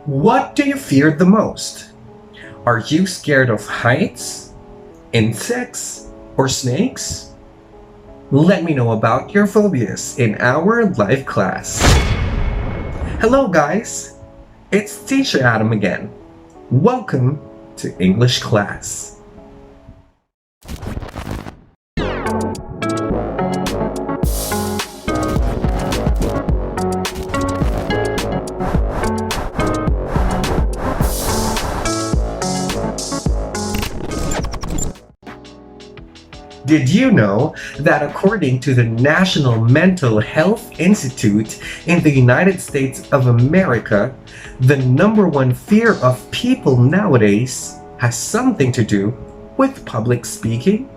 What do you fear the most? Are you scared of heights, insects, or snakes? Let me know about your phobias in our live class. Hello guys, it's Teacher Adam again. Welcome to English class. Did you know that according to the National Mental Health Institute in the United States of America, the number one fear of people nowadays has something to do with public speaking?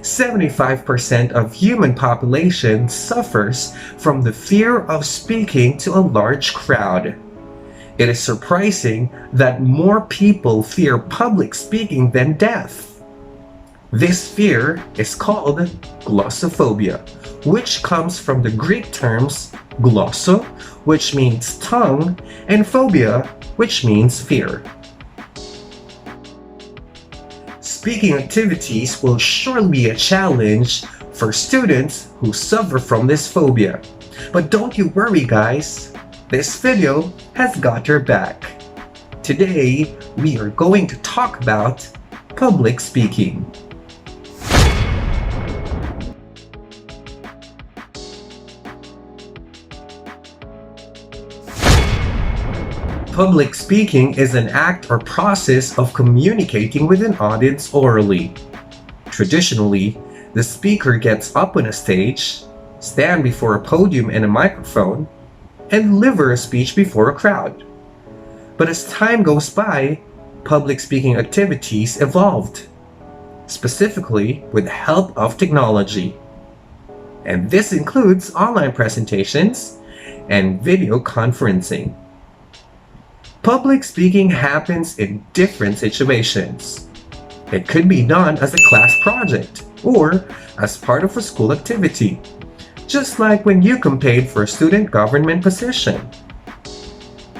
75% of human population suffers from the fear of speaking to a large crowd. It is surprising that more people fear public speaking than death. This fear is called glossophobia, which comes from the Greek terms glosso, which means tongue, and phobia, which means fear. Speaking activities will surely be a challenge for students who suffer from this phobia. But don't you worry, guys. This video has got your back. Today, we are going to talk about public speaking. Public speaking is an act or process of communicating with an audience orally. Traditionally, the speaker gets up on a stage, stand before a podium and a microphone, and deliver a speech before a crowd. But as time goes by, public speaking activities evolved, specifically with the help of technology. And this includes online presentations and video conferencing. Public speaking happens in different situations. It could be done as a class project or as part of a school activity, just like when you campaigned for a student government position.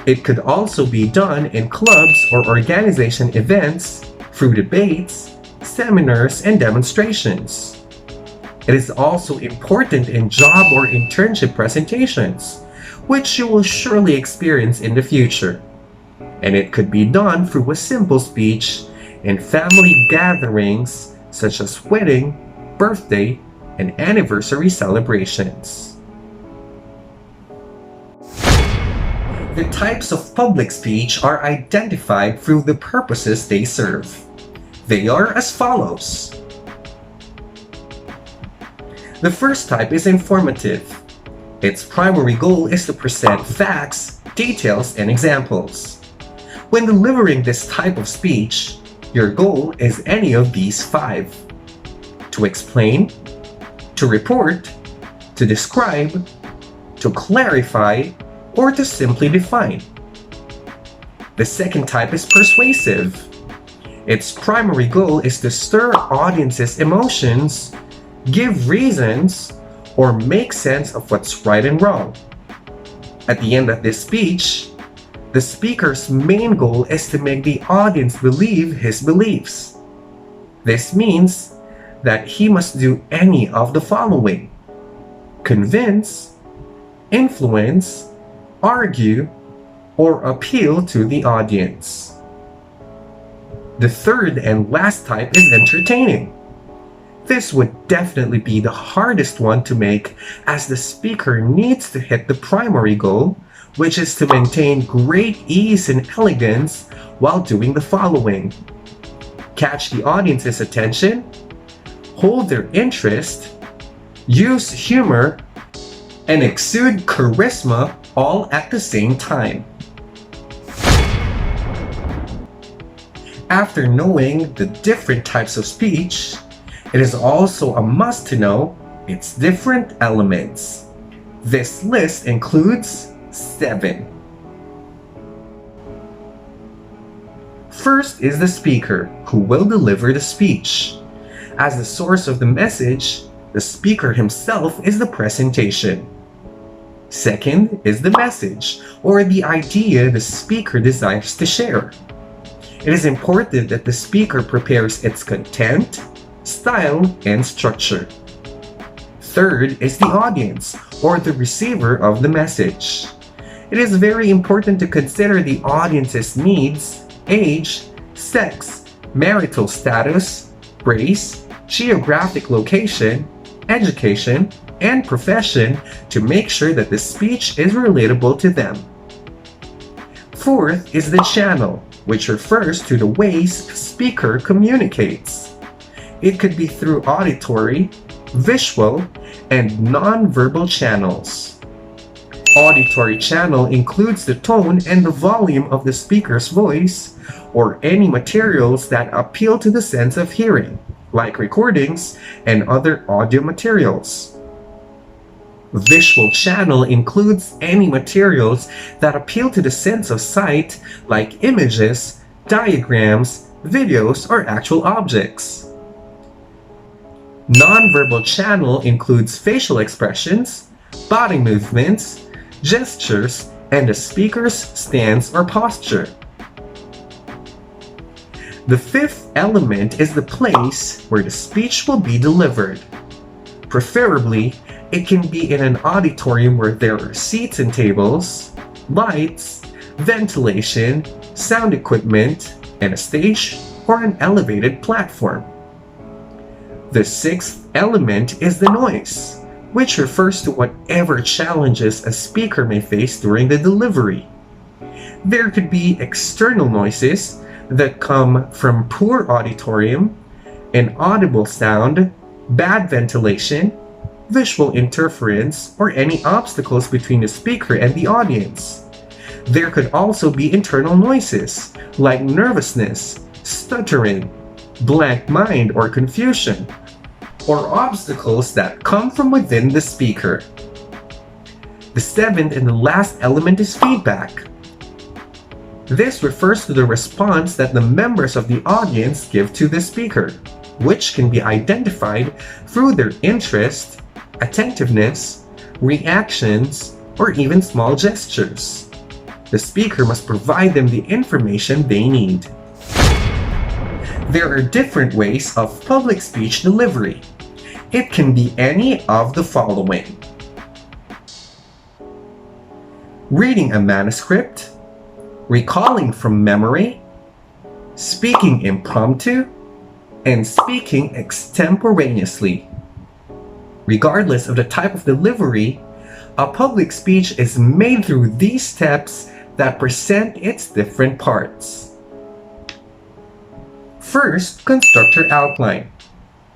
It could also be done in clubs or organization events, through debates, seminars, and demonstrations. It is also important in job or internship presentations, which you will surely experience in the future. And it could be done through a simple speech in family gatherings such as wedding, birthday, and anniversary celebrations. The types of public speech are identified through the purposes they serve. They are as follows. The first type is informative. Its primary goal is to present facts, details, and examples. When delivering this type of speech, your goal is any of these five: to explain, to report, to describe, to clarify, or to simply define. The second type is persuasive. Its primary goal is to stir audiences' emotions, give reasons, or make sense of what's right and wrong. At the end of this speech, the speaker's main goal is to make the audience believe his beliefs. This means that he must do any of the following: convince, influence, argue, or appeal to the audience. The third and last type is entertaining. This would definitely be the hardest one to make, as the speaker needs to hit the primary goal, which is to maintain great ease and elegance while doing the following: catch the audience's attention, hold their interest, use humor, and exude charisma all at the same time. After knowing the different types of speech, it is also a must to know its different elements. This list includes 7. First is the speaker, who will deliver the speech. As the source of the message, the speaker himself is the presentation. Second is the message, or the idea the speaker desires to share. It is important that the speaker prepares its content, style, and structure. Third is the audience, or the receiver of the message. It is very important to consider the audience's needs, age, sex, marital status, race, geographic location, education, and profession to make sure that the speech is relatable to them. Fourth is the channel, which refers to the ways the speaker communicates. It could be through auditory, visual, and non-verbal channels. Auditory channel includes the tone and the volume of the speaker's voice, or any materials that appeal to the sense of hearing, like recordings and other audio materials. Visual channel includes any materials that appeal to the sense of sight, like images, diagrams, videos, or actual objects. Non-verbal channel includes facial expressions, body movements, gestures, and the speaker's stance or posture. The fifth element is the place where the speech will be delivered. Preferably, it can be in an auditorium where there are seats and tables, lights, ventilation, sound equipment, and a stage or an elevated platform. The sixth element is the noise, which refers to whatever challenges a speaker may face during the delivery. There could be external noises that come from poor auditorium, inaudible sound, bad ventilation, visual interference, or any obstacles between the speaker and the audience. There could also be internal noises like nervousness, stuttering, blank mind or confusion, or obstacles that come from within the speaker. The seventh and the last element is feedback. This refers to the response that the members of the audience give to the speaker, which can be identified through their interest, attentiveness, reactions, or even small gestures. The speaker must provide them the information they need. There are different ways of public speech delivery. It can be any of the following: reading a manuscript, recalling from memory, speaking impromptu, and speaking extemporaneously. Regardless of the type of delivery, a public speech is made through these steps that present its different parts. First, construct your outline.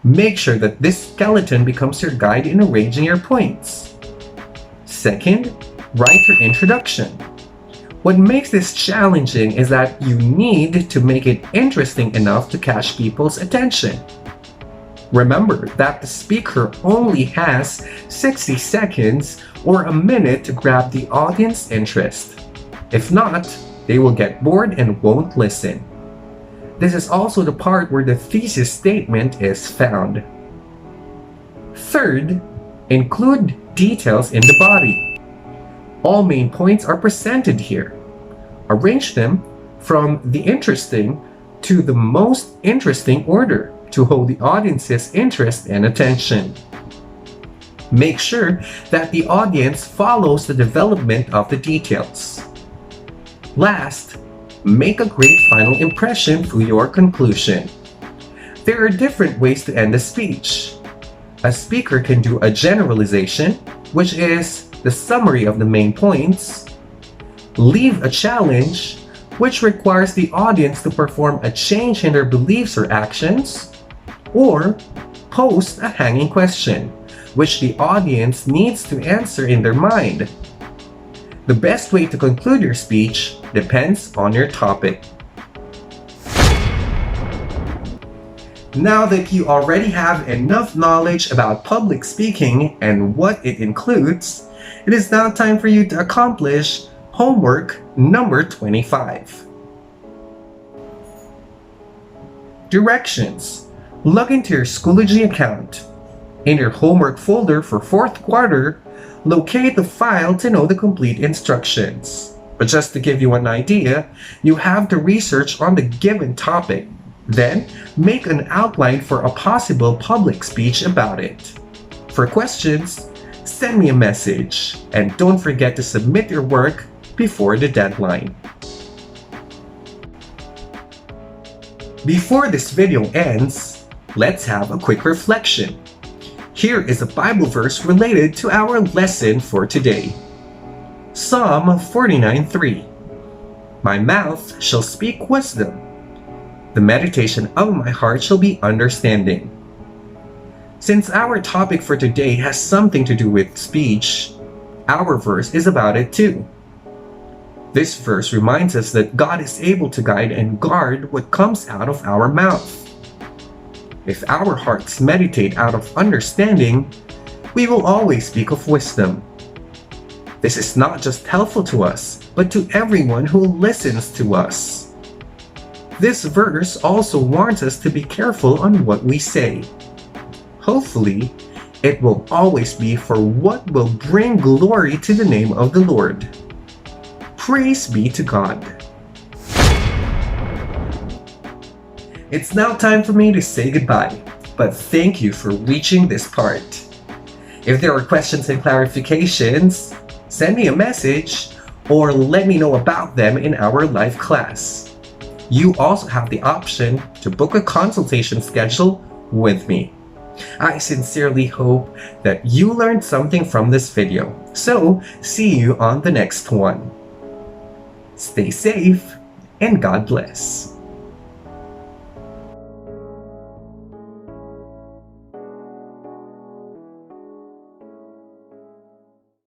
Make sure that this skeleton becomes your guide in arranging your points. Second, write your introduction. What makes this challenging is that you need to make it interesting enough to catch people's attention. Remember that the speaker only has 60 seconds or a minute to grab the audience interest. If not, they will get bored and won't listen. This is also the part where the thesis statement is found. Third, include details in the body. All main points are presented here. Arrange them from the interesting to the most interesting order to hold the audience's interest and attention. Make sure that the audience follows the development of the details. Last, make a great final impression through your conclusion. There are different ways to end a speech. A speaker can do a generalization, which is the summary of the main points, leave a challenge, which requires the audience to perform a change in their beliefs or actions, or post a hanging question, which the audience needs to answer in their mind. The best way to conclude your speech depends on your topic. Now that you already have enough knowledge about public speaking and what it includes, it is now time for you to accomplish homework number 25. Directions. Log into your Schoology account. In your homework folder for 4th quarter, Locate the file to know the complete instructions. But just to give you an idea, you have to research on the given topic. Then, make an outline for a possible public speech about it. For questions, send me a message, and don't forget to submit your work before the deadline. Before this video ends, let's have a quick reflection. Here is a Bible verse related to our lesson for today. Psalm 49:3. My mouth shall speak wisdom. The meditation of my heart shall be understanding. Since our topic for today has something to do with speech, our verse is about it too. This verse reminds us that God is able to guide and guard what comes out of our mouth. If our hearts meditate out of understanding, we will always speak of wisdom. This is not just helpful to us, but to everyone who listens to us. This verse also warns us to be careful on what we say. Hopefully, it will always be for what will bring glory to the name of the Lord. Praise be to God. It's now time for me to say goodbye, but thank you for reaching this part. If there are questions and clarifications, send me a message or let me know about them in our live class. You also have the option to book a consultation schedule with me. I sincerely hope that you learned something from this video. So, see you on the next one. Stay safe and God bless.